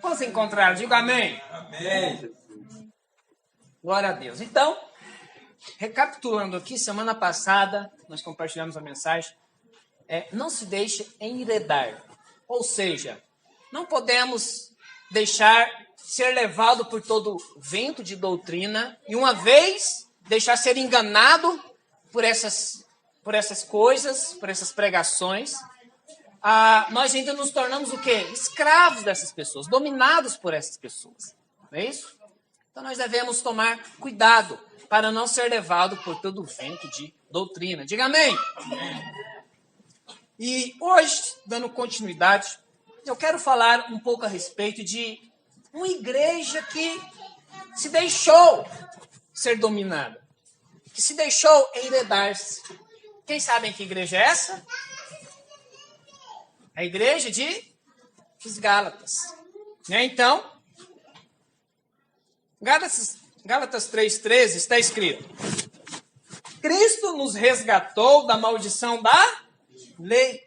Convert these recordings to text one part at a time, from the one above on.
Quantos encontraram? Diga amém. Amém. Glória a Deus. Então, recapitulando aqui, semana passada nós compartilhamos a mensagem. Não se deixe enredar. Ou seja, não podemos deixar ser levado por todo vento de doutrina e uma vez deixar ser enganado por essas coisas, por essas pregações. Nós ainda nos tornamos o quê? Escravos dessas pessoas, dominados por essas pessoas. Não é isso? Então nós devemos tomar cuidado para não ser levado por todo vento de doutrina. Diga amém. E hoje, dando continuidade, eu quero falar um pouco a respeito de uma igreja que se deixou ser dominada, que se deixou enredar-se. Quem sabe que igreja é essa? A igreja dos Gálatas. Então, Gálatas 3,13 está escrito: Cristo nos resgatou da maldição da lei,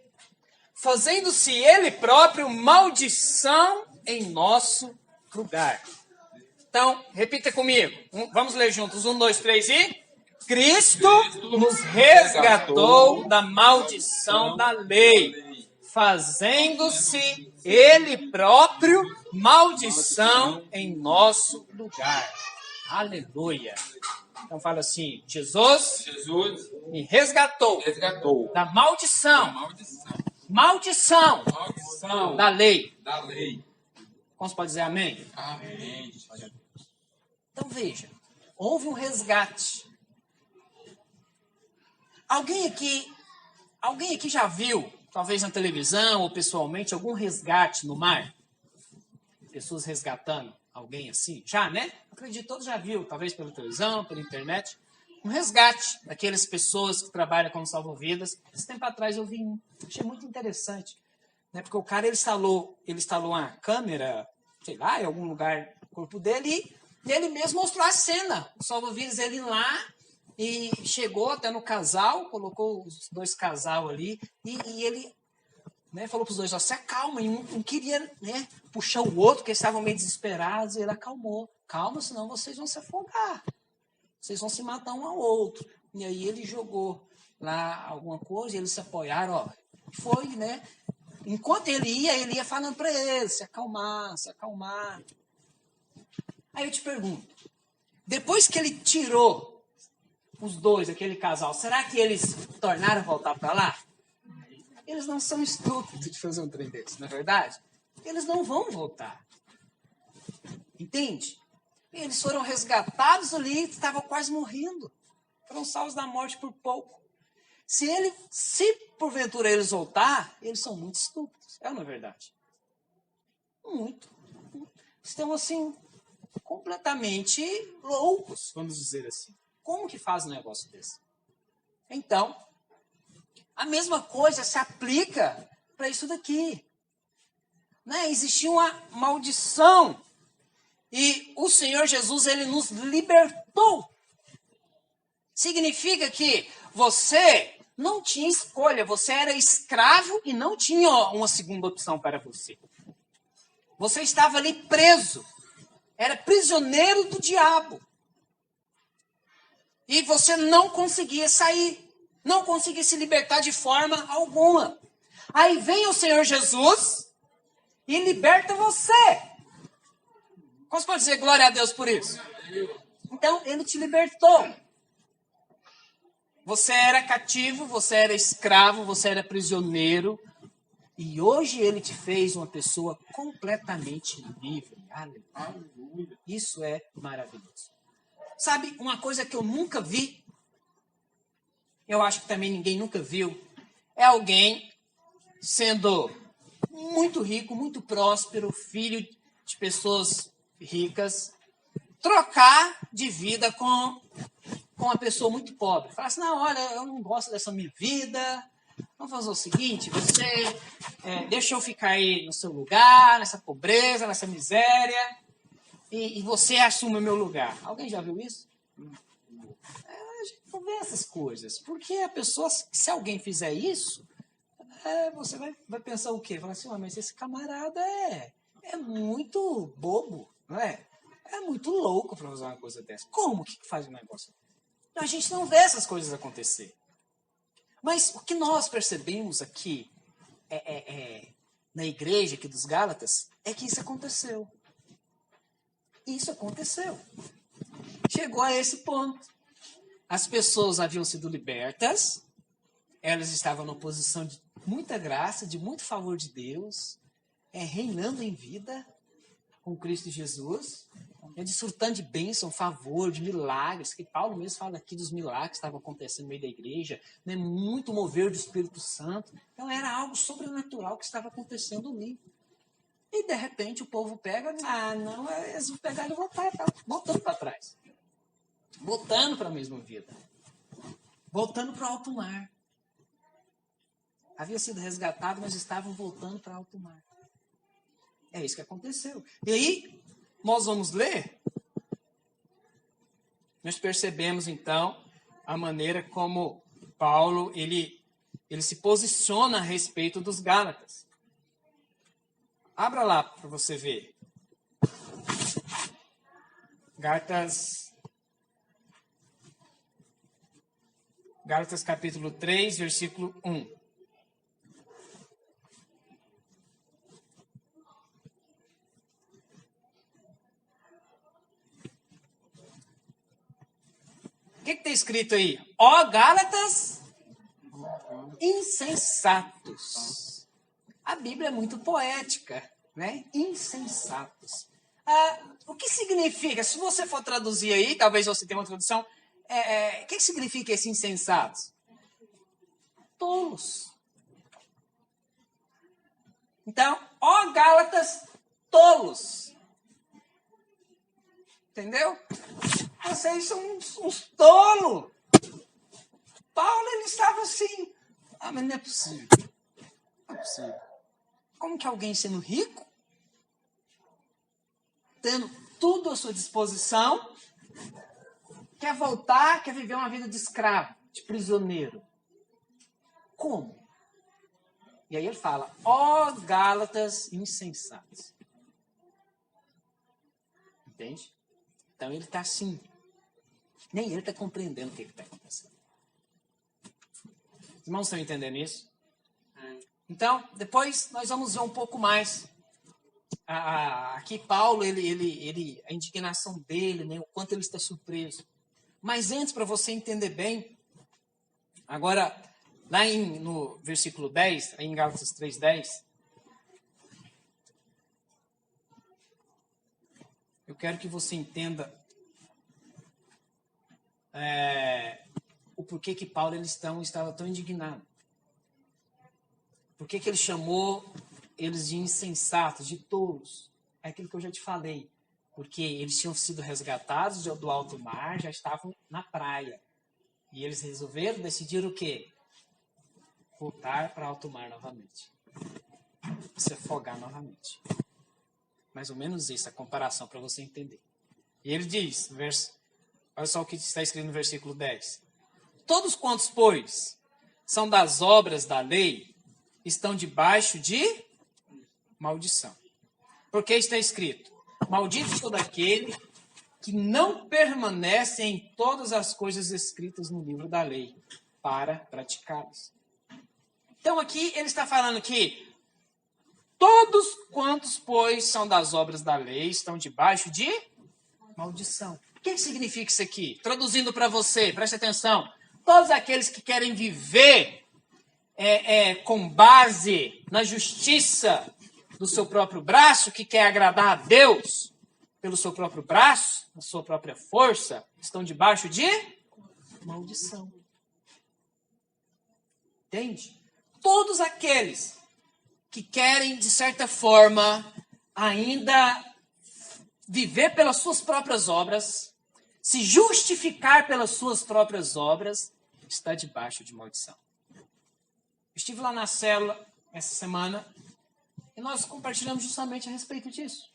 fazendo-se Ele próprio maldição em nosso lugar. Então, repita comigo. Vamos ler juntos. 1, 2, 3 e... Cristo nos resgatou da maldição da lei, fazendo-se Ele próprio maldição em nosso lugar. Aleluia. Então fala assim: Jesus me resgatou da maldição da lei. Como você pode dizer amém? Amém. Então veja, houve um resgate. Alguém aqui já viu, talvez na televisão ou pessoalmente, algum resgate no mar? Pessoas resgatando alguém assim? Já, né? Acredito que todos já viu, talvez pela televisão, pela internet. Um resgate daquelas pessoas que trabalham como salva-vidas. Esse tempo atrás eu vi um, achei muito interessante. Né? Porque o cara ele instalou uma câmera, sei lá, em algum lugar do corpo dele, e ele mesmo mostrou a cena. O salva-vidas ele lá, e chegou até no casal, colocou os dois casal ali, e ele, né, falou para os dois: se acalma, e um queria, né, puxar o outro, porque eles estavam meio desesperados, e ele acalmou: calma, senão vocês vão se afogar, vocês vão se matar um ao outro. E aí ele jogou lá alguma coisa, e eles se apoiaram, foi, né, enquanto ele ia falando para eles: se acalmar. Aí eu te pergunto, depois que ele tirou os dois, aquele casal, será que eles tornaram a voltar para lá? Eles não são estúpidos de fazer um trem desse, não é verdade? Eles não vão voltar. Entende? Eles foram resgatados ali, estavam quase morrendo. Foram salvos da morte por pouco. Se porventura eles voltar, eles são muito estúpidos. É ou não é verdade? Muito. Estão assim, completamente loucos, vamos dizer assim. Como que faz um negócio desse? Então, a mesma coisa se aplica para isso daqui. Né? Existia uma maldição. E o Senhor Jesus, Ele nos libertou. Significa que você não tinha escolha. Você era escravo e não tinha uma segunda opção para você. Você estava ali preso. Era prisioneiro do diabo. E você não conseguia sair. Não conseguia se libertar de forma alguma. Aí vem o Senhor Jesus e liberta você. Como você pode dizer glória a Deus por isso? Então, Ele te libertou. Você era cativo, você era escravo, você era prisioneiro. E hoje Ele te fez uma pessoa completamente livre. Aleluia. Isso é maravilhoso. Sabe, uma coisa que eu nunca vi, eu acho que também ninguém nunca viu, é alguém sendo muito rico, muito próspero, filho de pessoas ricas, trocar de vida com uma pessoa muito pobre. Falar assim: não, olha, eu não gosto dessa minha vida, vamos fazer o seguinte, deixa eu ficar aí no seu lugar, nessa pobreza, nessa miséria, e você assume o meu lugar. Alguém já viu isso? A gente não vê essas coisas. Porque a pessoa, se alguém fizer isso, você vai pensar o quê? Falar assim: mas esse camarada é muito bobo, não é? É muito louco para usar uma coisa dessa. Como que faz um negócio? A gente não vê essas coisas acontecer. Mas o que nós percebemos aqui na igreja aqui dos Gálatas é que isso aconteceu. Isso aconteceu. Chegou a esse ponto. As pessoas haviam sido libertas, elas estavam numa posição de muita graça, de muito favor de Deus, reinando em vida com Cristo Jesus, desfrutando de bênção, favor, de milagres, que Paulo mesmo fala aqui dos milagres que estavam acontecendo no meio da igreja, né? Muito mover do Espírito Santo. Então era algo sobrenatural que estava acontecendo ali. E de repente o povo pega, eles vão pegar e voltar, voltando para trás. Voltando para a mesma vida. Voltando para o alto mar. Havia sido resgatado, mas estavam voltando para alto mar. É isso que aconteceu. E aí, nós vamos ler. Nós percebemos, então, a maneira como Paulo ele se posiciona a respeito dos Gálatas. Abra lá para você ver. Gálatas capítulo 3, versículo 1. O que está escrito aí? Ó Gálatas insensatos. A Bíblia é muito poética, né? Insensatos. O que significa? Se você for traduzir aí, talvez você tenha uma tradução. O que significa esse insensatos? Tolos. Então, ó Gálatas tolos. Entendeu? Vocês são uns tolos. Paulo, ele estava assim. Mas não é possível. Não é possível. Como que alguém sendo rico, tendo tudo à sua disposição, quer voltar, quer viver uma vida de escravo, de prisioneiro? Como? E aí ele fala, ó Gálatas insensatos. Entende? Então ele está assim. Nem ele está compreendendo o que está acontecendo. Os irmãos estão entendendo isso? Então, depois nós vamos ver um pouco mais. Aqui Paulo, a indignação dele, né, o quanto ele está surpreso. Mas antes, para você entender bem, agora, lá no versículo 10, em Gálatas 3:10, eu quero que você entenda o porquê que Paulo estava tão indignado. Por que ele chamou eles de insensatos, de tolos? É aquilo que eu já te falei. Porque eles tinham sido resgatados do alto mar, já estavam na praia. E eles decidiram o quê? Voltar para alto mar novamente. Se afogar novamente. Mais ou menos isso, a comparação, para você entender. E ele diz, olha só o que está escrito no versículo 10. Todos quantos, pois, são das obras da lei, estão debaixo de maldição. Porque está escrito, maldito todo aquele que não permanece em todas as coisas escritas no livro da lei, para praticá-las. Então aqui ele está falando que todos quantos, pois, são das obras da lei, estão debaixo de maldição. O que significa isso aqui? Traduzindo para você, preste atenção. Todos aqueles que querem viver com base na justiça do seu próprio braço, que quer agradar a Deus pelo seu próprio braço, na sua própria força, estão debaixo de maldição. Entende? Todos aqueles que querem, de certa forma, ainda viver pelas suas próprias obras, se justificar pelas suas próprias obras, está debaixo de maldição. Estive lá na célula essa semana e nós compartilhamos justamente a respeito disso.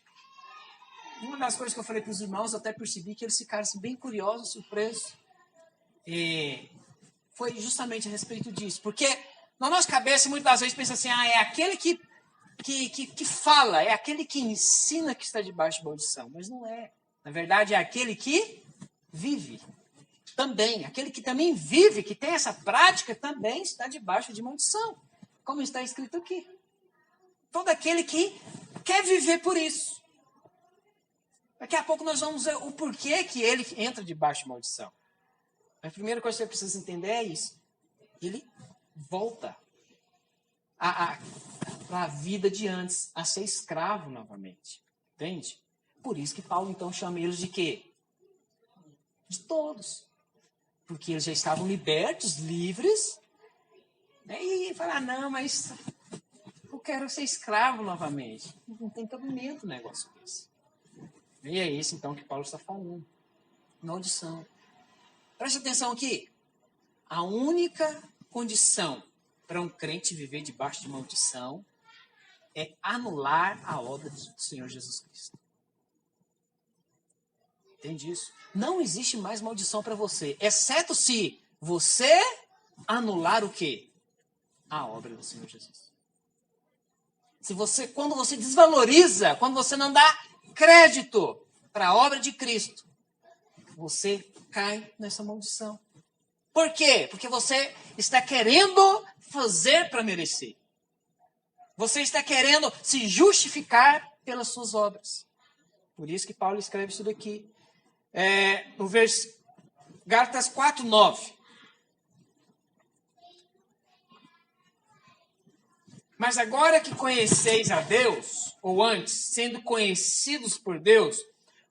Uma das coisas que eu falei para os irmãos, eu até percebi que eles ficaram assim, bem curiosos, surpresos. E foi justamente a respeito disso. Porque na nossa cabeça, muitas das vezes, pensa assim, é aquele que que fala, é aquele que ensina que está debaixo de maldição. Mas não é. Na verdade, é aquele que vive também. Aquele que também vive, que tem essa prática, também está debaixo de maldição. Como está escrito aqui. Todo aquele que quer viver por isso. Daqui a pouco nós vamos ver o porquê que ele entra debaixo de maldição. A primeira coisa que você precisa entender é isso. Ele volta para a vida de antes, a ser escravo novamente. Entende? Por isso que Paulo então chama eles de quê? De todos. Porque eles já estavam libertos, livres. Né? E fala, não, mas eu quero ser escravo novamente. Não tem cabimento um negócio desse. E é isso então que Paulo está falando. Maldição. Preste atenção aqui. A única condição para um crente viver debaixo de maldição é anular a obra do Senhor Jesus Cristo. Entende isso? Não existe mais maldição para você, exceto se você anular o quê? A obra do Senhor Jesus. Quando você desvaloriza, quando você não dá crédito para a obra de Cristo, você cai nessa maldição. Por quê? Porque você está querendo fazer para merecer. Você está querendo se justificar pelas suas obras. Por isso que Paulo escreve isso daqui. No Gálatas 4:9. Mas agora que conheceis a Deus, ou antes, sendo conhecidos por Deus,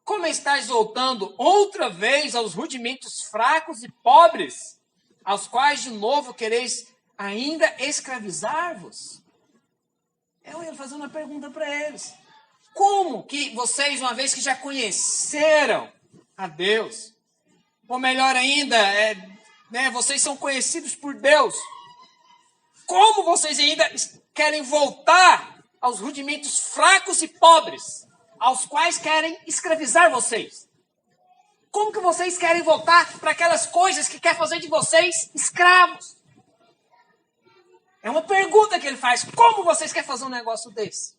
como estáis voltando outra vez aos rudimentos fracos e pobres, aos quais de novo quereis ainda escravizar-vos? Eu ia fazer uma pergunta para eles. Como que vocês, uma vez que já conheceram a Deus, ou melhor ainda, vocês são conhecidos por Deus, como vocês ainda querem voltar aos rudimentos fracos e pobres, aos quais querem escravizar vocês? Como que vocês querem voltar para aquelas coisas que quer fazer de vocês escravos? É uma pergunta que ele faz. Como vocês querem fazer um negócio desse?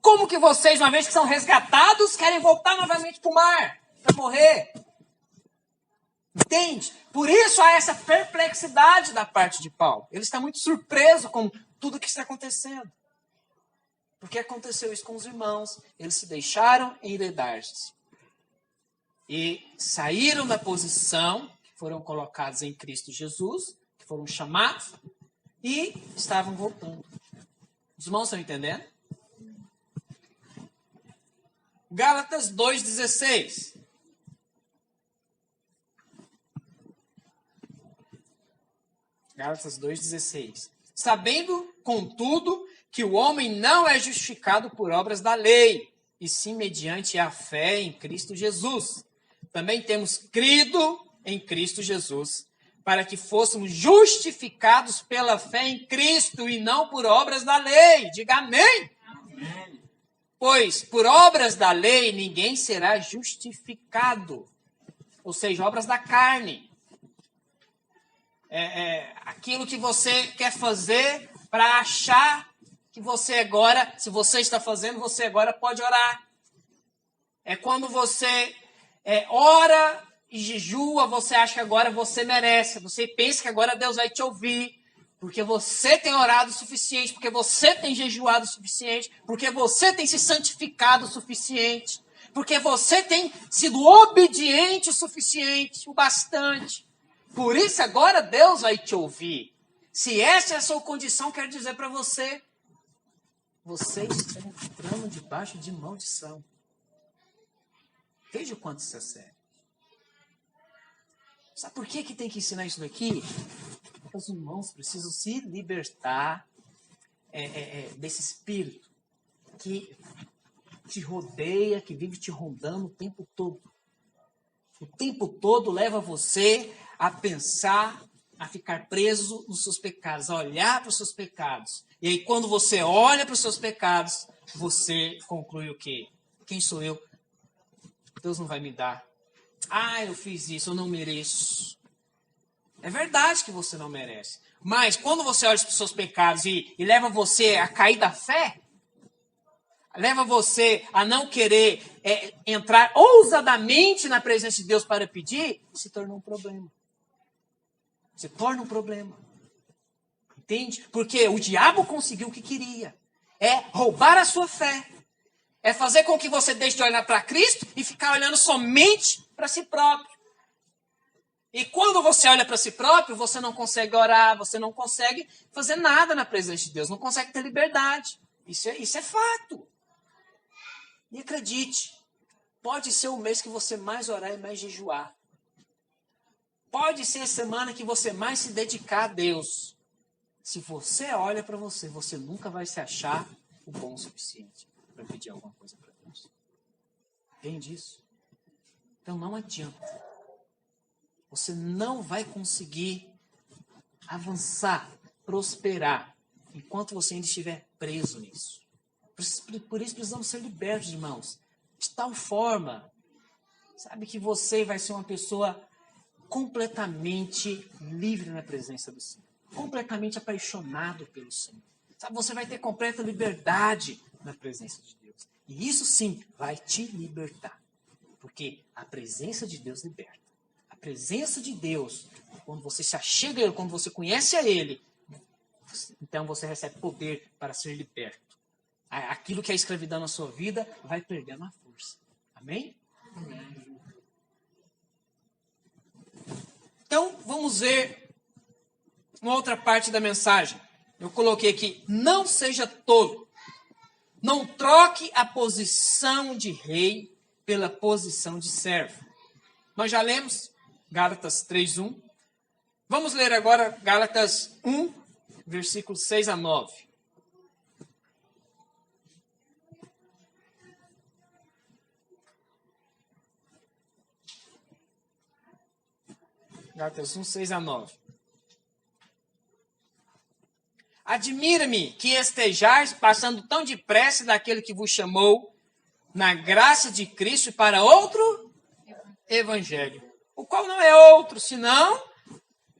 Como que vocês, uma vez que são resgatados, querem voltar novamente para o mar, para morrer? Entende? Por isso há essa perplexidade da parte de Paulo. Ele está muito surpreso com tudo que está acontecendo. Porque aconteceu isso com os irmãos. Eles se deixaram enredar-se. E saíram da posição que foram colocados em Cristo Jesus, que foram chamados, e estavam voltando. Os irmãos estão entendendo? Gálatas 2,16. Gálatas 2,16. Sabendo, contudo, que o homem não é justificado por obras da lei, e sim mediante a fé em Cristo Jesus. Também temos crido em Cristo Jesus, para que fôssemos justificados pela fé em Cristo e não por obras da lei. Diga amém. Amém. Pois por obras da lei ninguém será justificado. Ou seja, obras da carne. Aquilo que você quer fazer para achar que você agora, se você está fazendo, você agora pode orar. É quando você ora e jejua, você acha que agora você merece. Você pensa que agora Deus vai te ouvir. Porque você tem orado o suficiente, porque você tem jejuado o suficiente, porque você tem se santificado o suficiente, porque você tem sido obediente o suficiente, o bastante. Por isso agora Deus vai te ouvir. Se essa é a sua condição, quero dizer para você, você está entrando debaixo de maldição. Veja o quanto isso é sério. Sabe por que tem que ensinar isso daqui? Porque os irmãos precisam se libertar desse espírito que te rodeia, que vive te rondando o tempo todo. O tempo todo leva você a pensar, a ficar preso nos seus pecados, a olhar para os seus pecados. E aí, quando você olha para os seus pecados, você conclui o quê? Quem sou eu? Deus não vai me dar. Eu fiz isso, eu não mereço. É verdade que você não merece. Mas quando você olha para os seus pecados e leva você a cair da fé, leva você a não querer entrar ousadamente na presença de Deus para pedir, se torna um problema. Se torna um problema. Entende? Porque o diabo conseguiu o que queria. É roubar a sua fé. É fazer com que você deixe de olhar para Cristo e ficar olhando somente para si próprio. E quando você olha para si próprio, você não consegue orar, você não consegue fazer nada na presença de Deus, não consegue ter liberdade. Isso é fato. E acredite, pode ser o mês que você mais orar e mais jejuar. Pode ser a semana que você mais se dedicar a Deus. Se você olha para você, você nunca vai se achar o bom o suficiente para pedir alguma coisa para Deus. Entende isso? Então não adianta. Você não vai conseguir avançar, prosperar, enquanto você ainda estiver preso nisso. Por isso precisamos ser libertos, irmãos. De tal forma, sabe, que você vai ser uma pessoa completamente livre na presença do Senhor. Completamente apaixonado pelo Senhor. Sabe, você vai ter completa liberdade na presença de Deus. E isso sim vai te libertar. Porque a presença de Deus liberta. A presença de Deus, quando você se achega a Ele, quando você conhece a Ele, então você recebe poder para ser liberto. Aquilo que é escravidão na sua vida vai perdendo a força. Amém? Amém. Então, vamos ver uma outra parte da mensagem. Eu coloquei aqui, não seja tolo. Não troque a posição de rei pela posição de servo. Nós já lemos Gálatas 3:1. Vamos ler agora Gálatas 1, versículos 6 a 9. Gálatas 1, 6 a 9. Admira-me que estejais passando tão depressa daquele que vos chamou na graça de Cristo para outro evangelho, o qual não é outro, senão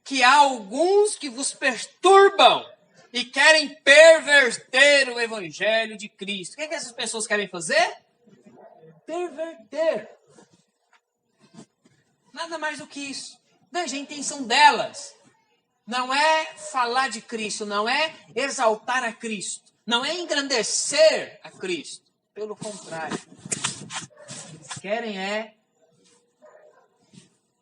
que há alguns que vos perturbam e querem perverter o evangelho de Cristo. O que essas pessoas querem fazer? Perverter. Nada mais do que isso. Veja, a intenção delas não é falar de Cristo, não é exaltar a Cristo, não é engrandecer a Cristo. Pelo contrário, eles querem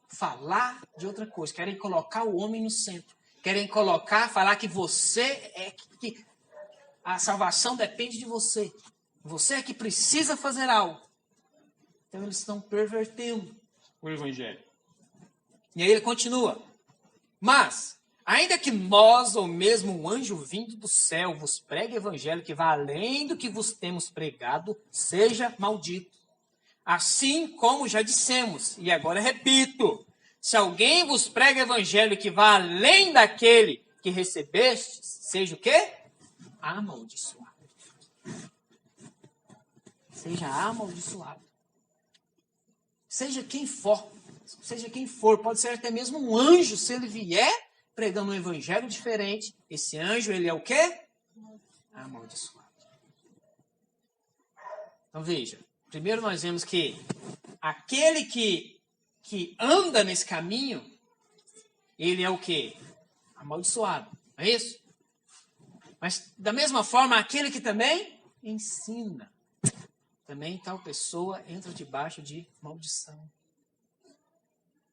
falar de outra coisa, querem colocar o homem no centro, querem falar que você que a salvação depende de você. Você é que precisa fazer algo. Então eles estão pervertendo o evangelho. E aí ele continua. Mas, ainda que nós, ou mesmo um anjo vindo do céu, vos pregue evangelho que vá além do que vos temos pregado, seja maldito. Assim como já dissemos, e agora repito, se alguém vos prega evangelho que vá além daquele que recebeste, seja o quê? Amaldiçoado. Seja amaldiçoado. Seja quem for, pode ser até mesmo um anjo, se ele vier pregando um evangelho diferente, esse anjo, ele é o quê? Amaldiçoado. Então veja, primeiro nós vemos que aquele que anda nesse caminho, ele é o quê? Amaldiçoado, não é isso? Mas da mesma forma, aquele que também ensina, também tal pessoa entra debaixo de maldição.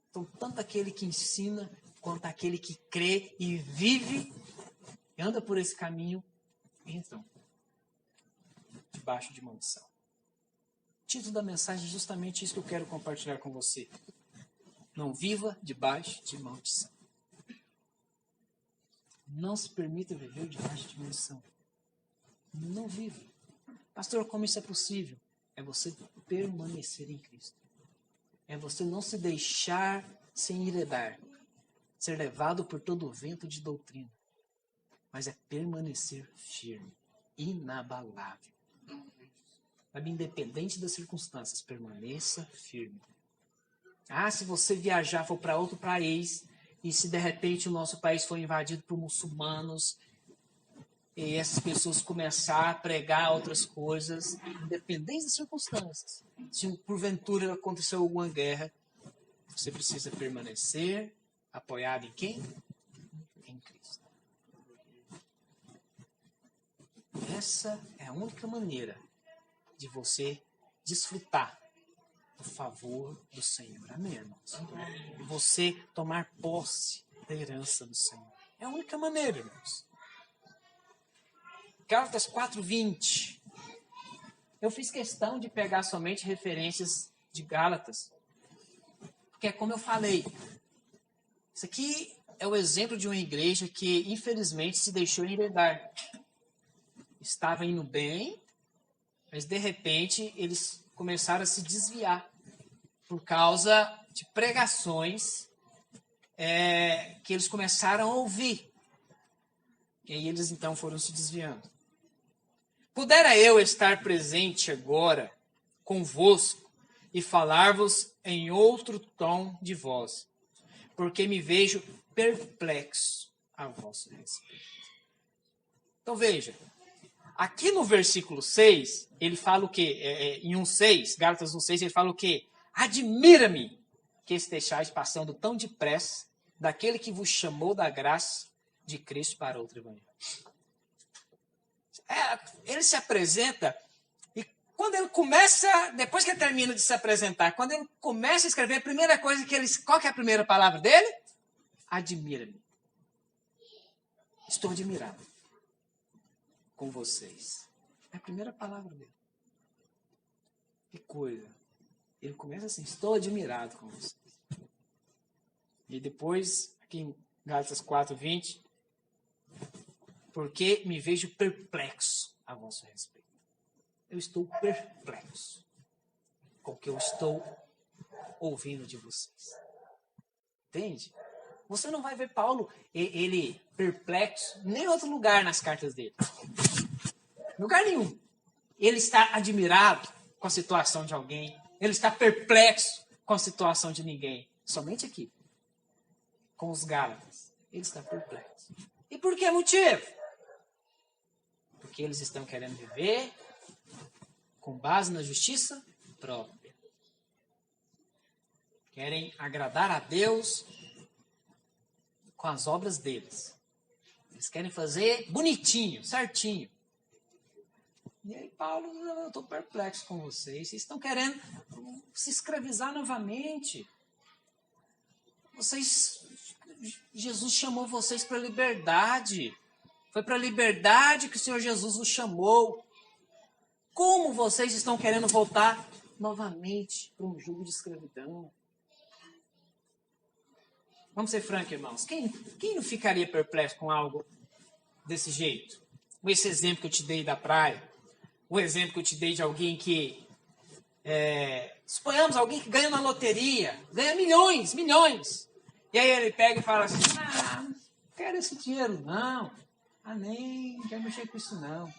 Então, tanto aquele que ensina, quanto aquele que crê e vive, e anda por esse caminho, entram debaixo de maldição. O título da mensagem é justamente isso que eu quero compartilhar com você. Não viva debaixo de maldição. Não se permita viver debaixo de maldição. Não viva. Pastor, como isso é possível? É você permanecer em Cristo. É você não se deixar se enredar, ser levado por todo o vento de doutrina, mas é permanecer firme, inabalável. Sabe, independente das circunstâncias, permaneça firme. Se você viajar, for para outro país, e se de repente o nosso país for invadido por muçulmanos, e essas pessoas começar a pregar outras coisas, independente das circunstâncias. Se porventura aconteceu alguma guerra, você precisa permanecer apoiado em quem? Em Cristo. Essa é a única maneira de você desfrutar do favor do Senhor. Amém, irmãos? E você tomar posse da herança do Senhor. É a única maneira, irmãos. Gálatas 4:20. Eu fiz questão de pegar somente referências de Gálatas, porque é como eu falei. Isso aqui é o exemplo de uma igreja que, infelizmente, se deixou enredar. Estava indo bem, mas, de repente, eles começaram a se desviar por causa de pregações que eles começaram a ouvir. E aí eles, então, foram se desviando. Pudera eu estar presente agora convosco e falar-vos em outro tom de voz, porque me vejo perplexo a vosso respeito. Então veja, aqui no versículo 6, ele fala o quê? Em 1:6, Gálatas 1:6, ele fala o quê? Admira-me que estejais passando tão depressa daquele que vos chamou da graça de Cristo para outro evangelho. Ele se apresenta e quando ele começa, depois que ele termina de se apresentar, quando ele começa a escrever, a primeira coisa que ele... Qual que é a primeira palavra dele? Admira-me. Estou admirado com vocês. É a primeira palavra dele. Que coisa. Ele começa assim, estou admirado com vocês. E depois, aqui em Gálatas 4:20, porque me vejo perplexo a vosso respeito. Eu estou perplexo com o que eu estou ouvindo de vocês. Entende? Você não vai ver Paulo, ele perplexo, nem em outro lugar nas cartas dele. Lugar nenhum. Ele está admirado com a situação de alguém. Ele está perplexo com a situação de ninguém. Somente aqui. Com os Gálatas. Ele está perplexo. E por que motivo? Porque eles estão querendo viver com base na justiça própria. Querem agradar a Deus com as obras deles. Eles querem fazer bonitinho, certinho. E aí Paulo, eu estou perplexo com vocês. Vocês estão querendo se escravizar novamente. Jesus chamou vocês para a liberdade. Foi para a liberdade que o Senhor Jesus os chamou. Como vocês estão querendo voltar novamente para um jugo de escravidão? Vamos ser francos, irmãos. Quem não ficaria perplexo com algo desse jeito? Esse exemplo que eu te dei da praia. O exemplo que eu te dei de alguém que... suponhamos alguém que ganha na loteria. Ganha milhões. E aí ele pega e fala assim, não quero esse dinheiro não. Nem quero mexer com isso não.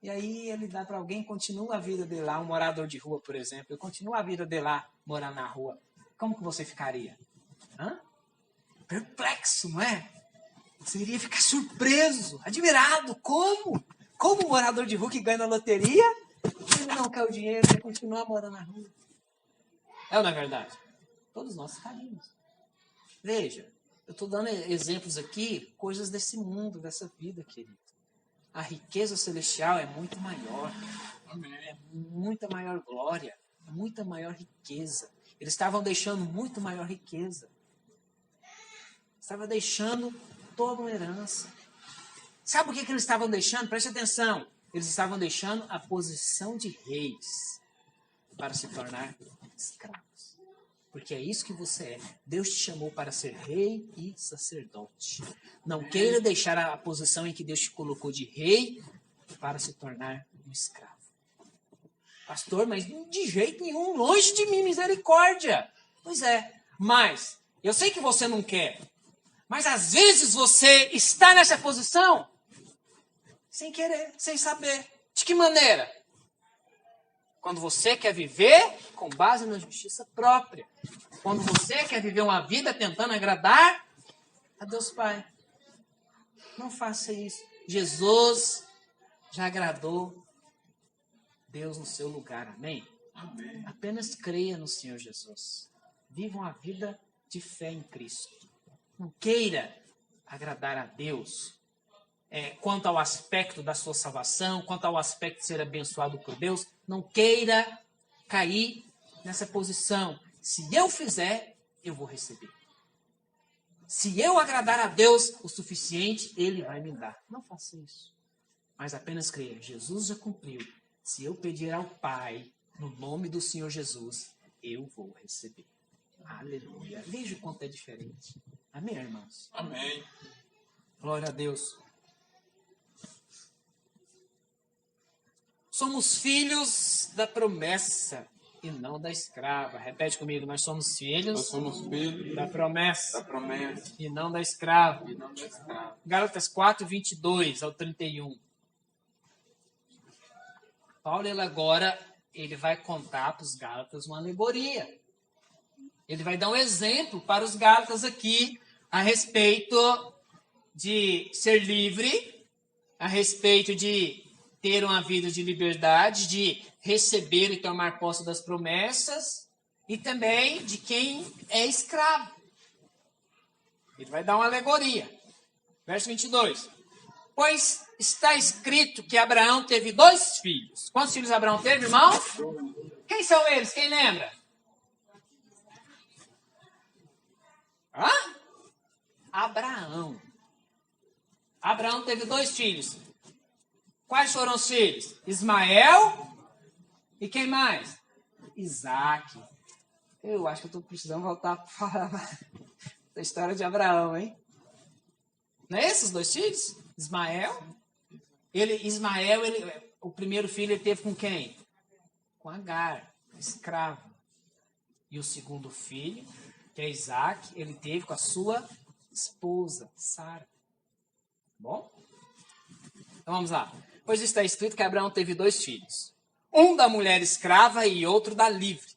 E aí ele dá para alguém, continua a vida dele lá, um morador de rua, por exemplo. Ele continua a vida dele lá, morar na rua. Como que você ficaria? Perplexo, não é? Você iria ficar surpreso, admirado. Como? Como um morador de rua que ganha na loteria, ele não quer o dinheiro, quer continuar morando na rua. É ou não é verdade? Todos nós ficaríamos. Veja, eu estou dando exemplos aqui, coisas desse mundo, dessa vida, querido. A riqueza celestial é muito maior. É muita maior glória, muita maior riqueza. Eles estavam deixando muito maior riqueza. Estavam deixando toda uma herança. Sabe o que eles estavam deixando? Preste atenção. Eles estavam deixando a posição de reis para se tornar escravos. Porque é isso que você é. Deus te chamou para ser rei e sacerdote. Não queira deixar a posição em que Deus te colocou de rei para se tornar um escravo. Pastor, mas de jeito nenhum, longe de mim, misericórdia. Pois é, mas eu sei que você não quer. Mas às vezes você está nessa posição sem querer, sem saber. De que maneira? Quando você quer viver com base na justiça própria. Quando você quer viver uma vida tentando agradar a Deus Pai. Não faça isso. Jesus já agradou Deus no seu lugar. Amém? Amém. Apenas creia no Senhor Jesus. Viva uma vida de fé em Cristo. Não queira agradar a Deus quanto ao aspecto da sua salvação, quanto ao aspecto de ser abençoado por Deus. Não queira cair nessa posição. Se eu fizer, eu vou receber. Se eu agradar a Deus o suficiente, Ele vai me dar. Não faça isso. Mas apenas creia. Jesus já cumpriu. Se eu pedir ao Pai, no nome do Senhor Jesus, eu vou receber. Aleluia. Veja o quanto é diferente. Amém, irmãos? Amém. Glória a Deus. Somos filhos da promessa e não da escrava. Repete comigo, nós somos filhos, Nós somos filhos da promessa da promessa e não da escrava. e não da escrava. Gálatas 4, 22 ao 31. Paulo, ele vai contar para os Gálatas uma alegoria. Ele vai dar um exemplo para os Gálatas aqui a respeito de ser livre, a respeito de ter uma vida de liberdade, de receber e tomar posse das promessas, e também de quem é escravo. Ele vai dar uma alegoria. Verso 22. Pois está escrito que Abraão teve 2 filhos. Quantos filhos Abraão teve, irmão? Quem são eles? Quem lembra? Hã? Abraão. Abraão teve 2 filhos. Quais foram os filhos? Ismael e quem mais? Isaac. Eu acho que eu estou precisando voltar para falar da história de Abraão, hein? Não é esses 2 filhos? Ismael. O primeiro filho ele teve com quem? Com Agar, escravo. E o segundo filho, que é Isaac, ele teve com a sua esposa, Sara. Bom? Então vamos lá. Pois está escrito que Abraão teve 2 filhos. Um da mulher escrava e outro da livre.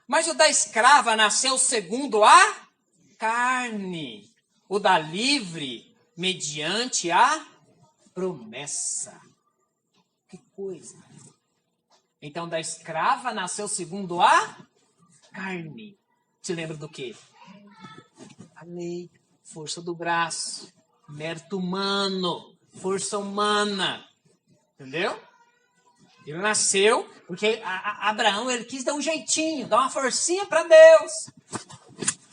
Mas o da escrava nasceu segundo a carne. O da livre, mediante a promessa. Que coisa. Então, da escrava nasceu segundo a carne. Te lembra do quê? A lei, força do braço, mérito humano, força humana. Entendeu? Ele nasceu porque Abraão ele quis dar um jeitinho, dar uma forcinha para Deus.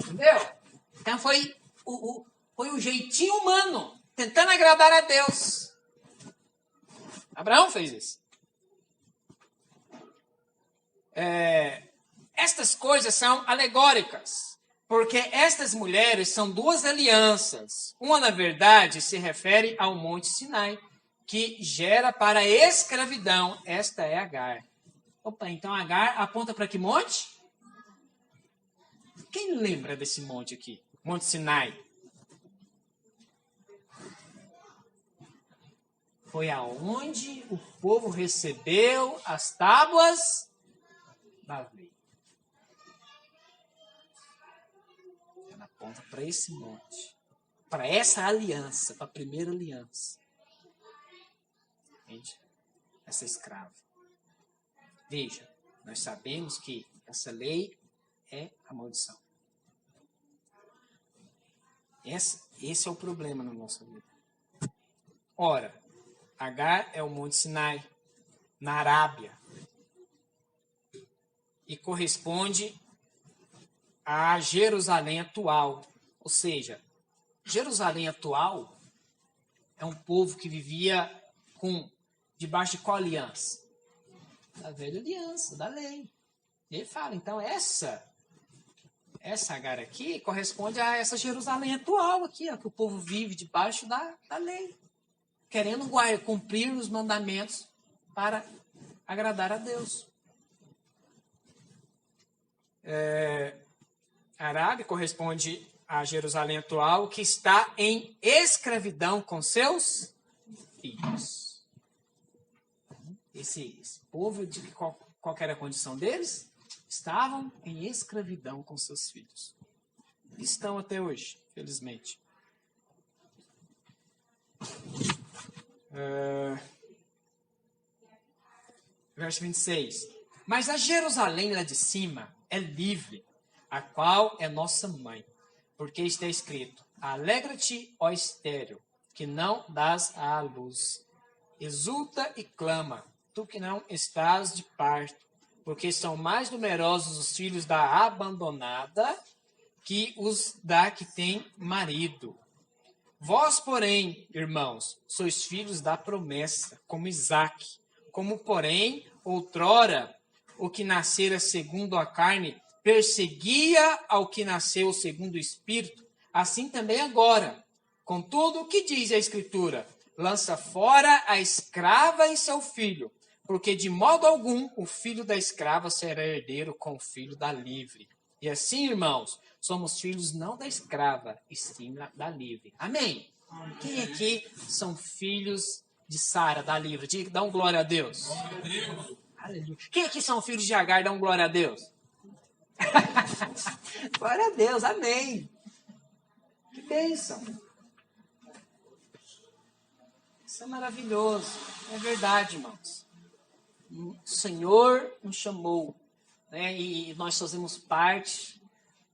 Entendeu? Então foi o jeitinho humano, tentando agradar a Deus. Abraão fez isso. Estas coisas são alegóricas, porque estas mulheres são 2 alianças. Uma, na verdade, se refere ao Monte Sinai, que gera para a escravidão. Esta é Agar. Opa, então Agar aponta para que monte? Quem lembra desse monte aqui? Monte Sinai. Foi aonde o povo recebeu as tábuas da lei. Ela aponta para esse monte. Para essa aliança, para a primeira aliança. Entende? Essa escrava. Veja, nós sabemos que essa lei é a maldição. Esse é o problema na nossa vida. Ora, Agar é o Monte Sinai, na Arábia. E corresponde a Jerusalém atual. Ou seja, Jerusalém atual é um povo que vivia debaixo de qual aliança? Da velha aliança, da lei. Ele fala, então essa Agar aqui corresponde a essa Jerusalém atual aqui, ó, que o povo vive debaixo da lei. Querendo cumprir os mandamentos para agradar a Deus. A Arábia corresponde a Jerusalém atual, que está em escravidão com seus filhos. Esse povo, de qual era a condição deles? Estavam em escravidão com seus filhos. Estão até hoje, felizmente. Verso 26. Mas a Jerusalém lá de cima é livre, a qual é nossa mãe. Porque está escrito: alegra-te, ó estéril, que não dás à luz. Exulta e clama, tu que não estás de parto, porque são mais numerosos os filhos da abandonada que os da que tem marido. Vós, porém, irmãos, sois filhos da promessa, como Isaque. Como, porém, outrora, o que nascera segundo a carne perseguia ao que nasceu segundo o Espírito, assim também agora. Contudo, o que diz a Escritura? Lança fora a escrava e seu filho, porque de modo algum o filho da escrava será herdeiro com o filho da livre. E assim, irmãos, somos filhos não da escrava, e sim da livre. Amém? Quem aqui são filhos de Sara, da livre? Dá um glória a Deus. Aleluia. Quem aqui são filhos de Agar? Dá um glória a Deus. Glória a Deus, amém. Que bênção. Isso é maravilhoso. É verdade, irmãos. O Senhor nos chamou, né? E nós fazemos parte,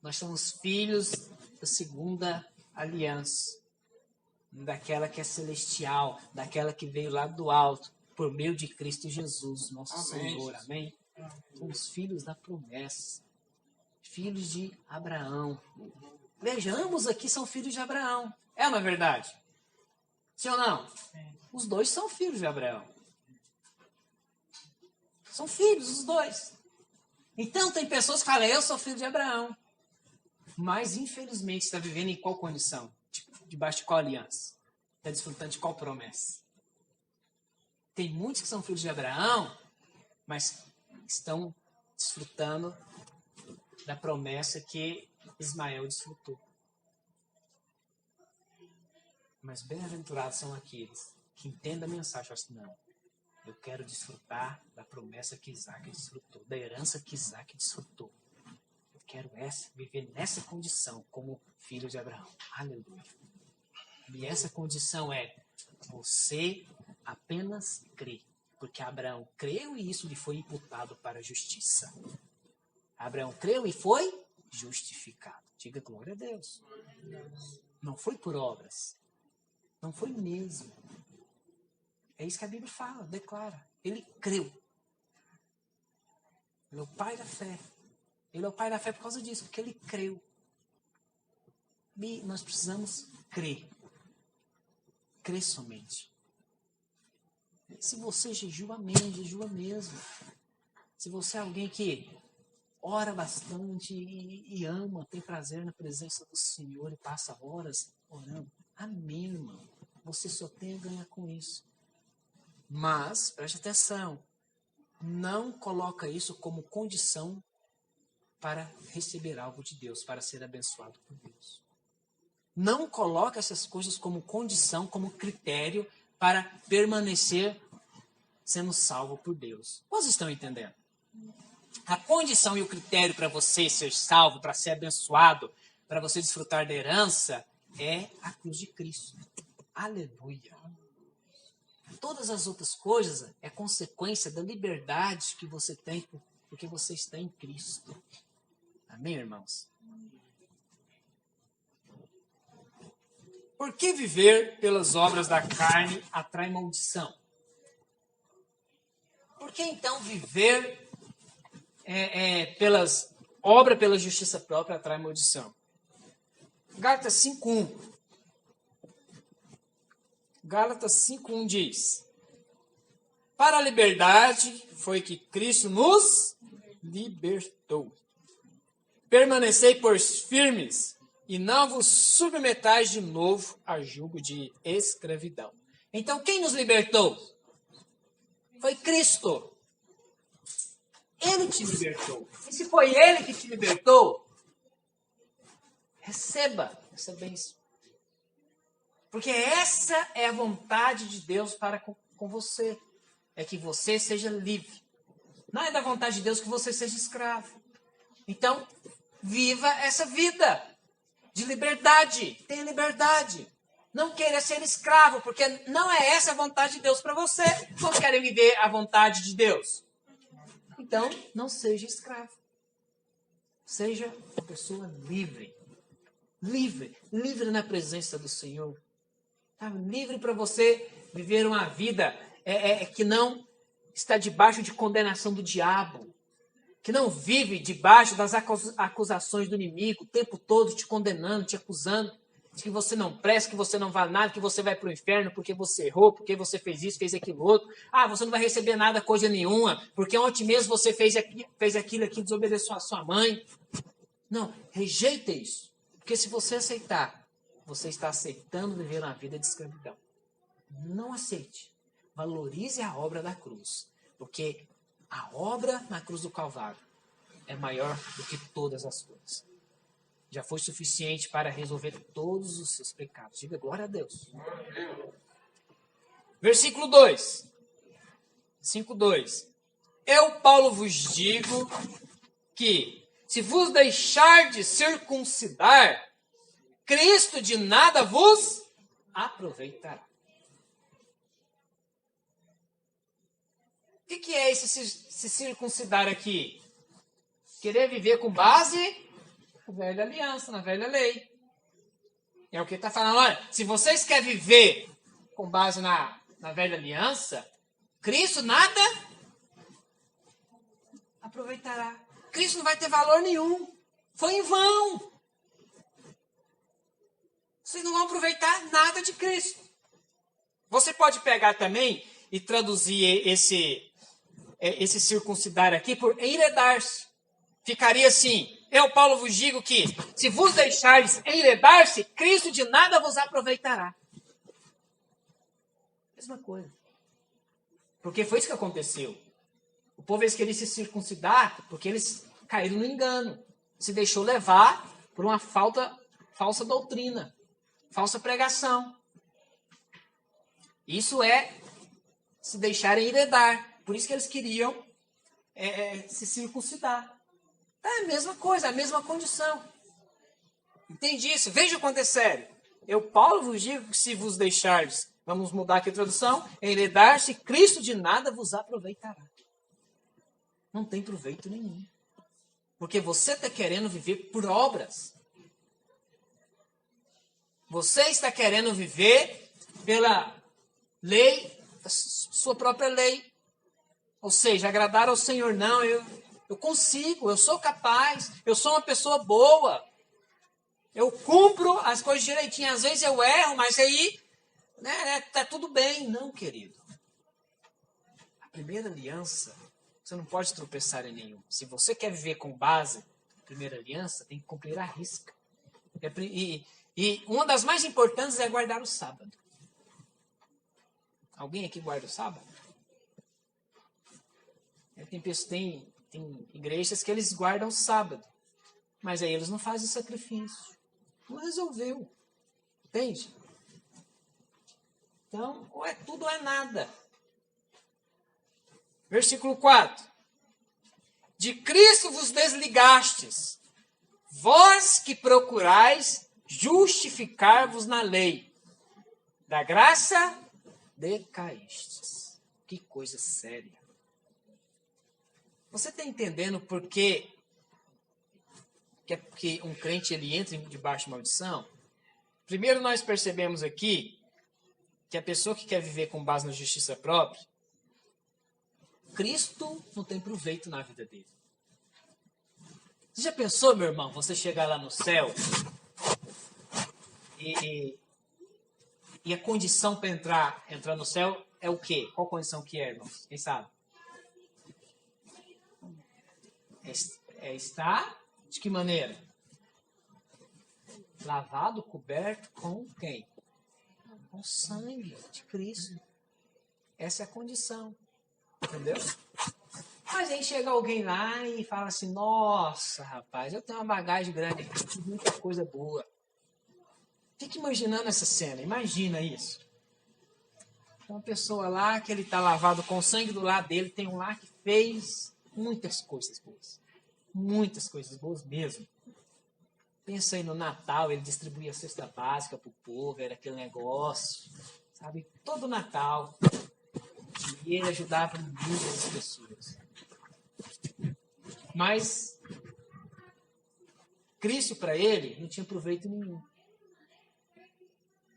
nós somos filhos da segunda aliança, daquela que é celestial, daquela que veio lá do alto, por meio de Cristo Jesus, nosso Senhor, amém? Somos filhos da promessa, filhos de Abraão. Veja, ambos aqui são filhos de Abraão, é ou não é verdade? Sim ou não? Os dois são filhos de Abraão. São filhos, os dois. Então, tem pessoas que falam, eu sou filho de Abraão. Mas, infelizmente, está vivendo em qual condição? Debaixo de qual aliança? Está desfrutando de qual promessa? Tem muitos que são filhos de Abraão, mas estão desfrutando da promessa que Ismael desfrutou. Mas bem-aventurados são aqueles que entendem a mensagem e falam assim, não, eu quero desfrutar da promessa que Isaac desfrutou, da herança que Isaac desfrutou. Eu quero viver nessa condição como filho de Abraão. Aleluia. E essa condição é você apenas crê. Porque Abraão creu e isso lhe foi imputado para a justiça. Abraão creu e foi justificado. Diga glória a Deus. Não foi por obras. Não foi mesmo. É isso que a Bíblia fala, declara. Ele creu. Ele é o pai da fé. Ele é o pai da fé por causa disso, porque ele creu. E nós precisamos crer. Crer somente. Se você jejua, amém, jejua mesmo. Se você é alguém que ora bastante e ama, tem prazer na presença do Senhor e passa horas orando, amém, irmão. Você só tem a ganhar com isso. Mas, preste atenção, não coloca isso como condição para receber algo de Deus, para ser abençoado por Deus. Não coloca essas coisas como condição, como critério para permanecer sendo salvo por Deus. Vocês estão entendendo? A condição e o critério para você ser salvo, para ser abençoado, para você desfrutar da herança, é a cruz de Cristo. Aleluia. Todas as outras coisas é consequência da liberdade que você tem porque você está em Cristo. Amém, irmãos? Por que viver pelas obras da carne atrai maldição? Por que então viver pelas obras, pela justiça própria atrai maldição? Gálatas 5:1. Gálatas 5:1 diz: para a liberdade foi que Cristo nos libertou. Permanecei, pois, firmes, e não vos submetais de novo a jugo de escravidão. Então, quem nos libertou? Foi Cristo. Ele te libertou. E se foi Ele que te libertou, receba essa bênção. Porque essa é a vontade de Deus para com você. É que você seja livre. Não é da vontade de Deus que você seja escravo. Então, viva essa vida de liberdade. Tenha liberdade. Não queira ser escravo, porque não é essa a vontade de Deus para você. Quantos querem viver a vontade de Deus? Então, não seja escravo. Seja uma pessoa livre. Livre. Livre na presença do Senhor. Sabe? Livre para você viver uma vida que não está debaixo de condenação do diabo. Que não vive debaixo das acusações do inimigo, o tempo todo te condenando, te acusando, de que você não presta, que você não vale nada, que você vai para o inferno porque você errou, porque você fez isso, fez aquilo outro. Ah, você não vai receber nada, coisa nenhuma, porque ontem mesmo você fez aquilo aqui, desobedeceu a sua mãe. Não, rejeita isso. Porque se você aceitar, você está aceitando viver uma vida de escravidão. Não aceite. Valorize a obra da cruz, porque a obra na cruz do Calvário é maior do que todas as coisas. Já foi suficiente para resolver todos os seus pecados. Diga glória a Deus. Versículo 2. 5:2. Eu, Paulo, vos digo que, se vos deixardes circuncidar, Cristo de nada vos aproveitará. O que é esse se circuncidar aqui? Querer viver com base na velha aliança, na velha lei. É o que está falando. Olha, se vocês querem viver com base na velha aliança, Cristo nada aproveitará. Cristo não vai ter valor nenhum. Foi em vão. Vocês não vão aproveitar nada de Cristo. Você pode pegar também e traduzir esse circuncidar aqui por enredar-se. Ficaria assim: eu, Paulo, vos digo que, se vos deixares enredar-se, Cristo de nada vos aproveitará. Mesma coisa. Porque foi isso que aconteceu. O povo eles queriam se circuncidar porque eles caíram no engano. Se deixou levar por uma falsa doutrina, falsa pregação. Isso é se deixarem enredar. Por isso que eles queriam se circuncidar. É a mesma coisa, a mesma condição. Entende isso? Veja quanto é sério. Eu, Paulo, vos digo que, se vos deixardes, vamos mudar aqui a tradução, enredar-se, Cristo de nada vos aproveitará. Não tem proveito nenhum. Porque você está querendo viver por obras. Você está querendo viver pela lei, a sua própria lei. Ou seja, agradar ao Senhor. Não, eu consigo, eu sou capaz, eu sou uma pessoa boa. Eu cumpro as coisas direitinho. Às vezes eu erro, mas aí tá tudo bem. Não, querido. A primeira aliança, você não pode tropeçar em nenhum. Se você quer viver com base na primeira aliança, tem que cumprir a risca. E uma das mais importantes é guardar o sábado. Alguém aqui guarda o sábado? Tem igrejas que eles guardam o sábado, mas aí eles não fazem sacrifício. Não resolveu. Entende? Então, ou é tudo ou é nada. Versículo 4. De Cristo vos desligastes, vós que procurais justificar-vos na lei. Da graça decaístes. Que coisa séria. Você está entendendo por que um crente ele entra debaixo de maldição? Primeiro nós percebemos aqui que a pessoa que quer viver com base na justiça própria, Cristo não tem proveito na vida dele. Você já pensou, meu irmão, você chegar lá no céu e a condição para entrar no céu é o quê? Qual condição que é, irmãos? Quem sabe? Estar de que maneira? Lavado, coberto com quem? Com o sangue de Cristo. Essa é a condição. Entendeu? Mas aí chega alguém lá e fala assim: nossa, rapaz, eu tenho uma bagagem grande aqui, muita coisa boa. Fique imaginando essa cena, imagina isso. Uma pessoa lá que ele está lavado com o sangue do lado dele, tem um lá que fez muitas coisas boas. Muitas coisas boas mesmo. Pensa aí no Natal, ele distribuía a cesta básica para o povo, era aquele negócio, sabe? Todo Natal. E ele ajudava muitas pessoas. Mas Cristo, para ele, não tinha proveito nenhum.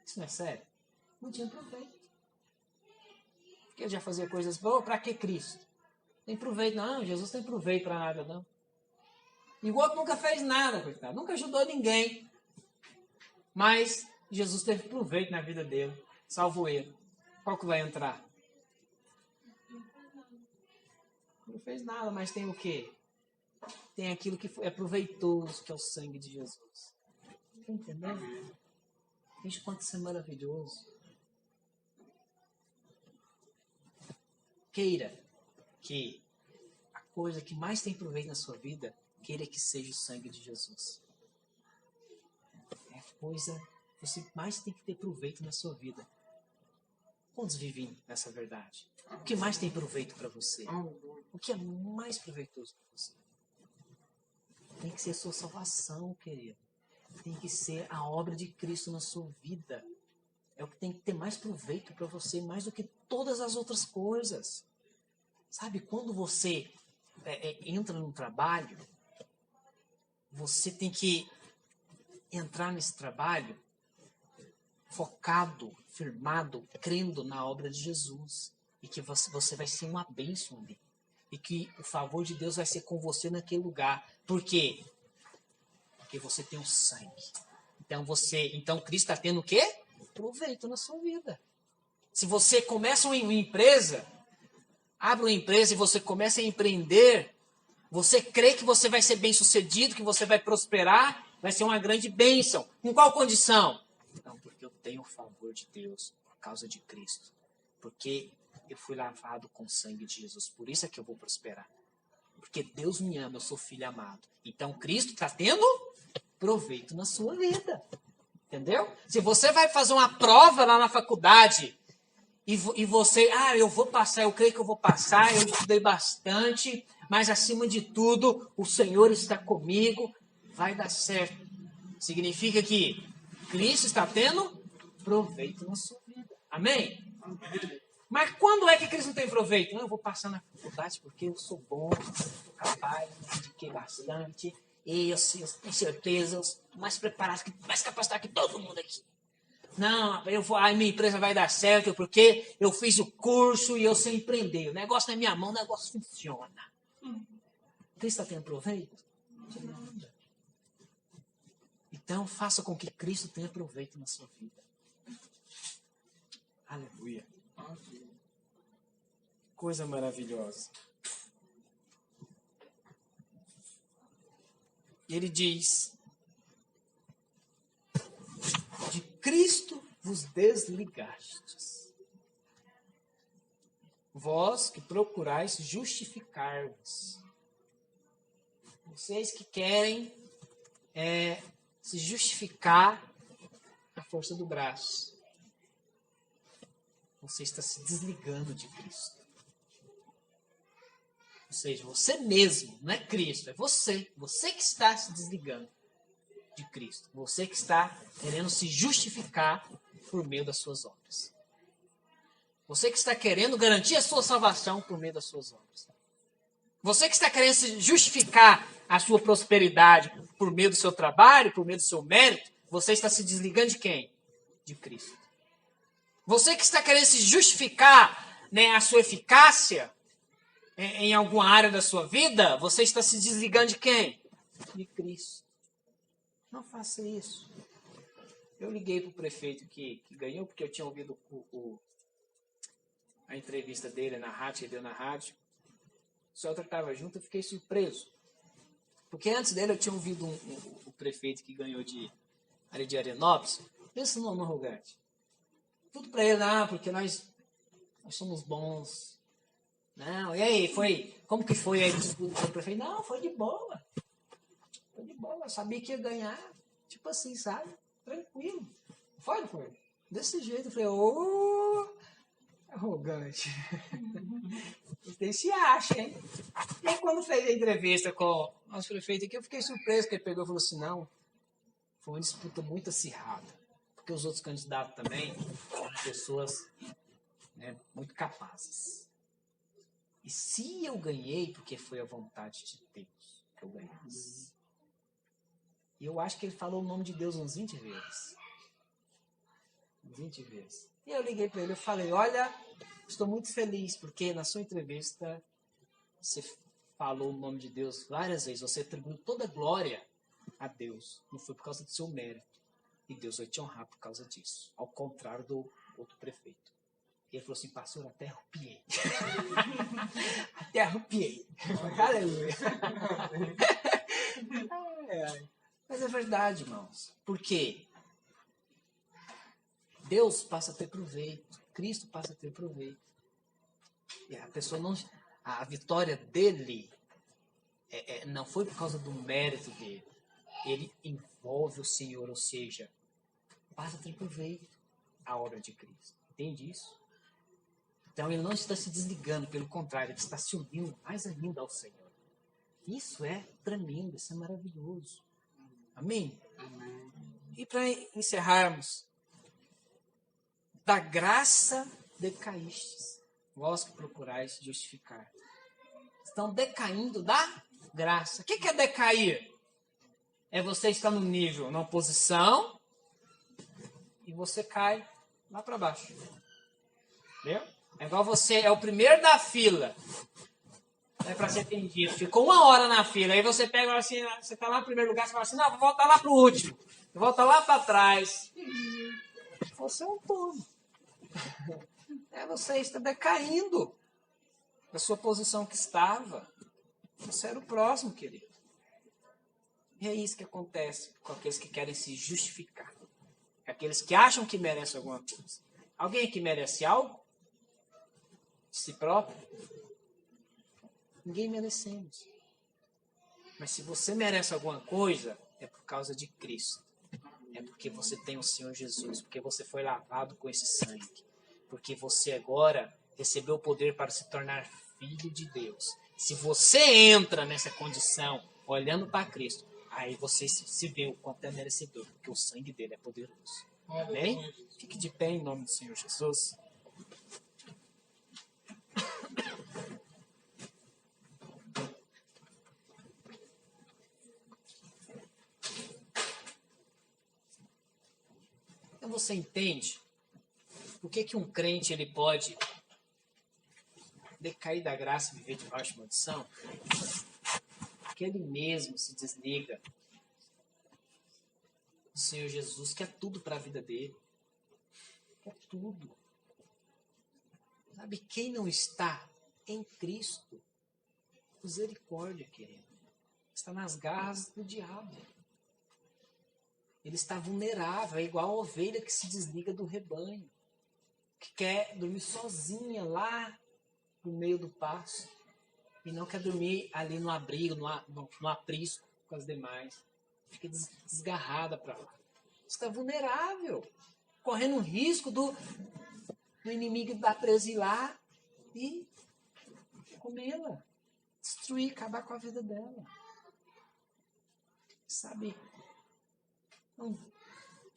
Isso não é sério? Não tinha proveito. Porque ele já fazia coisas boas, para que Cristo? Tem proveito, não, Jesus tem proveito para nada, não. E o outro nunca fez nada, coitado, nunca ajudou ninguém. Mas Jesus teve proveito na vida dele, salvou ele. Qual que vai entrar? Não fez nada, mas tem o quê? Tem aquilo que é proveitoso, que é o sangue de Jesus. Está entendendo? Veja quanto isso é maravilhoso. Queira que a coisa que mais tem proveito na sua vida, queira que seja o sangue de Jesus. É a coisa que você mais tem que ter proveito na sua vida. Quantos vivem nessa verdade? O que mais tem proveito para você? O que é mais proveitoso para você? Tem que ser a sua salvação, querido. Tem que ser a obra de Cristo na sua vida. É o que tem que ter mais proveito para você, mais do que todas as outras coisas. Sabe, quando você entra no trabalho, você tem que entrar nesse trabalho focado, firmado, crendo na obra de Jesus. E que você vai ser uma bênção ali. E que o favor de Deus vai ser com você naquele lugar. Por quê? Porque você tem o sangue. Então Cristo está tendo o quê? Proveito na sua vida. Se você começa uma empresa, abre uma empresa e você começa a empreender, você crê que você vai ser bem sucedido, que você vai prosperar, vai ser uma grande bênção. Com qual condição? Não, porque eu tenho o favor de Deus por causa de Cristo. Porque eu fui lavado com o sangue de Jesus. Por isso é que eu vou prosperar. Porque Deus me ama, eu sou filho amado. Então Cristo está tendo proveito na sua vida. Entendeu? Se você vai fazer uma prova lá na faculdade e você, eu vou passar, eu creio que eu vou passar, eu estudei bastante, mas acima de tudo, o Senhor está comigo, vai dar certo. Significa que Cristo está tendo proveito na sua vida. Amém? Mas quando é que Cristo não tem proveito? Não, eu vou passar na faculdade porque eu sou bom, sou capaz, me dediquei bastante, e eu tenho certeza, eu sou mais preparado, mais capacitado que todo mundo aqui. Não, a minha empresa vai dar certo porque eu fiz o curso e eu sei empreender. O negócio na minha mão, o negócio funciona. Cristo está tendo proveito? De nada. Então, faça com que Cristo tenha proveito na sua vida. Aleluia. Coisa maravilhosa. Ele diz: de Cristo vos desligastes. Vós que procurais justificar-vos. Vocês que querem se justificar à força do braço. Você está se desligando de Cristo. Ou seja, você mesmo, não é Cristo, é você. Você que está se desligando de Cristo. Você que está querendo se justificar por meio das suas obras. Você que está querendo garantir a sua salvação por meio das suas obras. Você que está querendo se justificar a sua prosperidade por meio do seu trabalho, por meio do seu mérito, você está se desligando de quem? De Cristo. Você que está querendo se justificar, a sua eficácia em alguma área da sua vida, você está se desligando de quem? De Cristo. Não faça isso. Eu liguei para o prefeito que ganhou, porque eu tinha ouvido a entrevista dele na rádio, ele deu na rádio. O Celta estava junto, eu fiquei surpreso. Porque antes dele eu tinha ouvido o prefeito que ganhou ali de Arenópolis. Pensa no nome arrogante. Tudo para ele, porque nós somos bons. Não, e aí, como que foi aí o prefeito? Não, foi de boa. Foi de boa, eu sabia que ia ganhar. Tipo assim, sabe? Tranquilo. Foi, não foi? Desse jeito, eu falei, arrogante. Você se acha, hein? E aí, quando fez a entrevista com o nosso prefeito aqui, eu fiquei surpreso que ele pegou e falou assim, não, Foi uma disputa muito acirrada. Porque os outros candidatos também eram pessoas, né, muito capazes. E se eu ganhei, porque foi a vontade de Deus que eu ganhasse. E eu acho que ele falou o nome de Deus uns 20 vezes. 20 vezes. E eu liguei para ele e falei, olha, estou muito feliz, porque na sua entrevista você falou o nome de Deus várias vezes. Você atribuiu toda a glória a Deus. Não foi por causa do seu mérito. E Deus vai te honrar por causa disso. Ao contrário do outro prefeito. E ele falou assim, pastor, até arrupiei. Até arrupiei. Aleluia. Mas é verdade, irmãos. Por quê? Deus passa a ter proveito. Cristo passa a ter proveito. E a pessoa não... A vitória dele não foi por causa do mérito dele. Ele envolve o Senhor, ou seja, passa a ter proveito a obra de Cristo. Entende isso? Então ele não está se desligando, pelo contrário, ele está se unindo mais ainda ao Senhor. Isso é tremendo, isso é maravilhoso. Amém? E para encerrarmos, da graça decaístes, vós que procurais justificar. Estão decaindo da graça. O que é decair? É você estar no nível, na posição, e você cai lá para baixo. Entendeu? É igual você, é o primeiro da fila. Para ser atendido. Ficou 1 hora na fila. Aí você pega assim, você está lá no primeiro lugar, você fala assim, não, vou voltar lá para o último. Vou voltar lá para trás. Você é um tolo. Você está decaindo da sua posição que estava. Você era o próximo, querido. E é isso que acontece com aqueles que querem se justificar. Aqueles que acham que merecem alguma coisa. Alguém aqui merece algo? De si próprio? Ninguém merecemos. Mas se você merece alguma coisa, é por causa de Cristo. É porque você tem o Senhor Jesus. Porque você foi lavado com esse sangue. Porque você agora recebeu o poder para se tornar filho de Deus. Se você entra nessa condição, olhando para Cristo, aí você se vê o quanto é merecedor. Porque o sangue dele é poderoso. Amém? Fique de pé em nome do Senhor Jesus. Então você entende por que um crente ele pode decair da graça e viver debaixo de maldição? Porque ele mesmo se desliga do Senhor Jesus, que é tudo para a vida dele. É tudo. Sabe, quem não está em Cristo, misericórdia, querido, está nas garras do diabo. Ele está vulnerável, é igual a ovelha que se desliga do rebanho, que quer dormir sozinha lá no meio do pasto e não quer dormir ali no abrigo, no aprisco com as demais. Fica desgarrada para lá. Está vulnerável, correndo o risco do inimigo dar preso lá e comê-la, destruir, acabar com a vida dela. Sabe?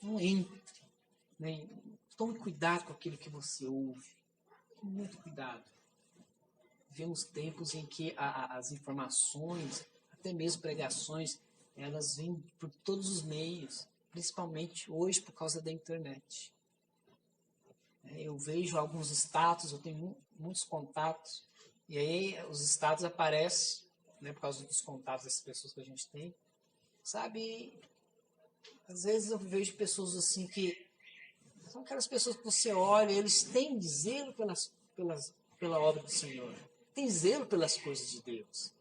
Não entre. Né? Tome cuidado com aquilo que você ouve. Muito cuidado. Vivemos tempos em que as informações, até mesmo pregações, elas vêm por todos os meios, principalmente hoje por causa da internet. Eu vejo alguns status, eu tenho muitos contatos, e aí os status aparecem, né, por causa dos contatos dessas pessoas que a gente tem. Sabe, às vezes eu vejo pessoas assim que são aquelas pessoas que você olha, eles têm zelo pela obra do Senhor, têm zelo pelas coisas de Deus.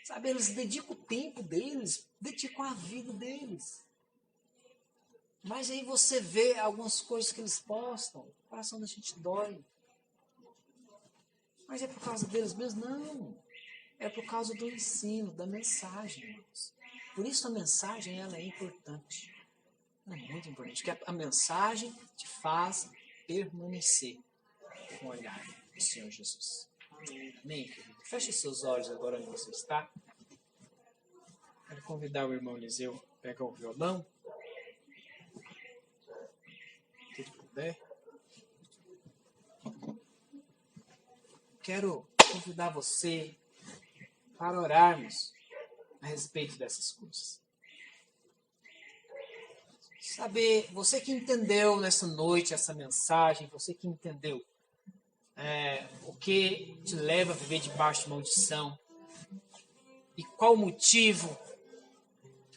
Sabe, eles dedicam o tempo deles, dedicam a vida deles. Mas aí você vê algumas coisas que eles postam, o coração da gente dói. Mas é por causa deles mesmo? Não. É por causa do ensino, da mensagem, irmãos. Por isso a mensagem ela é importante. Ela é muito importante, porque a mensagem te faz permanecer com o olhar do Senhor Jesus. Amém, querido? Feche seus olhos agora onde você está. Quero convidar o irmão Eliseu a pegar o violão. puder, quero convidar você para orarmos a respeito dessas coisas. Saber, você que entendeu nessa noite essa mensagem, você que entendeu o que te leva a viver debaixo de maldição e qual o motivo,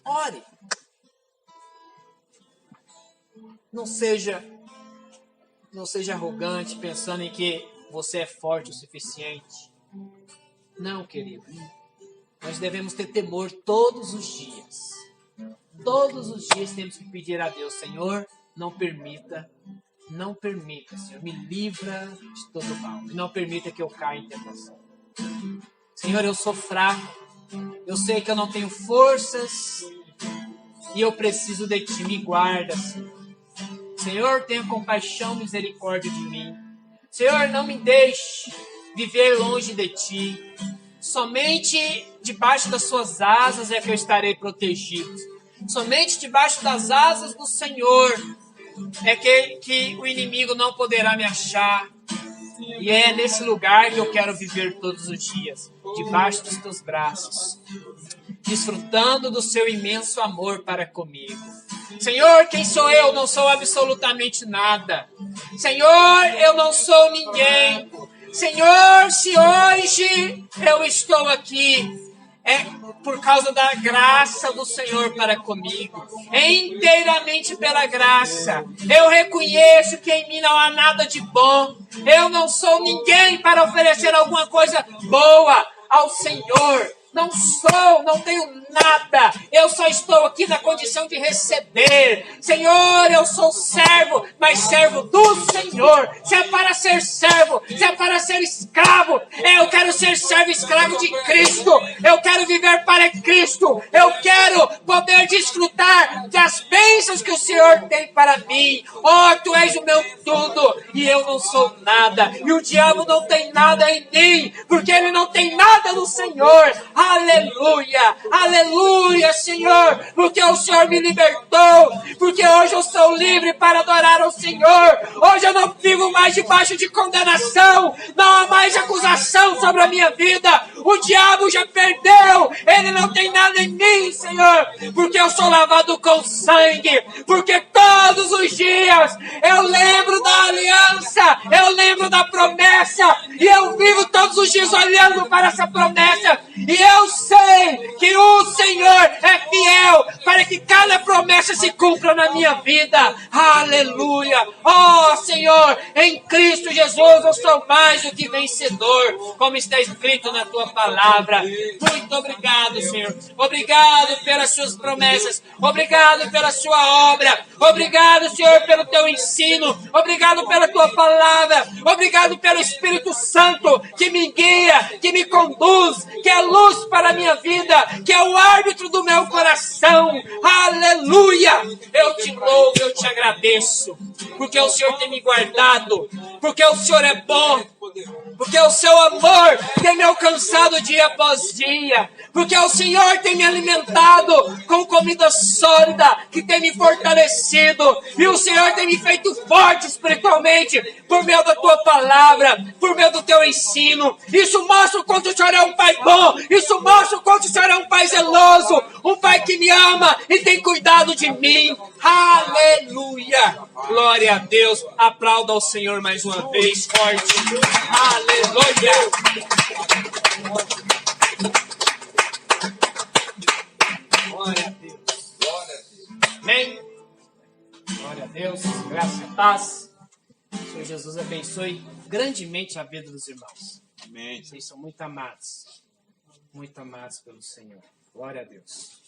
ore. Não seja arrogante pensando em que você é forte o suficiente. Não, querido. Nós devemos ter temor todos os dias. Todos os dias temos que pedir a Deus, Senhor, não permita, Senhor, me livra de todo mal. E não permita que eu caia em tentação. Senhor, eu sou fraco. Eu sei que eu não tenho forças e eu preciso de Ti. Me guarda, Senhor. Senhor, tenha compaixão, misericórdia de mim. Senhor, não me deixe viver longe de Ti. Somente debaixo das Suas asas é que eu estarei protegido. Somente debaixo das asas do Senhor é que o inimigo não poderá me achar. E é nesse lugar que eu quero viver todos os dias, debaixo dos Teus braços, desfrutando do Seu imenso amor para comigo. Senhor, quem sou eu? Não sou absolutamente nada. Senhor, eu não sou ninguém. Senhor, se hoje eu estou aqui, é por causa da graça do Senhor para comigo. É inteiramente pela graça. Eu reconheço que em mim não há nada de bom. Eu não sou ninguém para oferecer alguma coisa boa ao Senhor. Não tenho nada. Eu só estou aqui na condição de receber. Senhor, eu sou servo, mas servo do Senhor. Se é para ser servo, se é para ser escravo, eu quero ser servo e escravo de Cristo. Eu quero viver para Cristo. Eu quero poder desfrutar das bênçãos que o Senhor tem para mim. Oh, Tu és o meu tudo e eu não sou nada. E o diabo não tem nada em mim, porque ele não tem nada no Senhor. Aleluia, aleluia, Senhor, porque o Senhor me libertou, porque hoje eu sou livre para adorar ao Senhor. Hoje eu não vivo mais debaixo de condenação, não há mais acusação sobre a minha vida. O diabo já perdeu, ele não tem nada em mim, Senhor, porque eu sou lavado com sangue, porque todos os dias eu lembro da aliança, eu lembro da promessa, e eu vivo todos os dias olhando para essa promessa, e eu sei que o Senhor é fiel para que cada promessa se cumpra na minha vida. Aleluia! Oh, Senhor, em Cristo Jesus eu sou mais do que vencedor, como está escrito na Tua palavra. Muito obrigado, Senhor. Obrigado pelas Suas promessas. Obrigado pela Sua obra. Obrigado, Senhor, pelo Teu ensino. Obrigado pela Tua palavra. Obrigado pelo Espírito Santo que me guia, que me conduz, que é luz para a minha vida, que é o árbitro do meu coração. Aleluia! Eu te louvo, eu te agradeço, porque o Senhor tem me guardado, porque o Senhor é bom, porque o Seu amor tem me alcançado dia após dia, porque o Senhor tem me alimentado com comida sólida, que tem me fortalecido, e o Senhor tem me feito forte espiritualmente, por meio da Tua palavra, por meio do Teu ensino. Isso mostra o quanto o Senhor é um Pai bom, isso mostra o quanto o Senhor é um Pai zeloso, um Pai que me ama e tem cuidado de mim. Aleluia! Glória a Deus. Aplauda ao Senhor mais uma vez, forte. Aleluia! Glória a Deus. Amém? Glória a Deus. Graça e paz. O Senhor Jesus abençoe grandemente a vida dos irmãos. Amém. Vocês são muito amados pelo Senhor. Glória a Deus.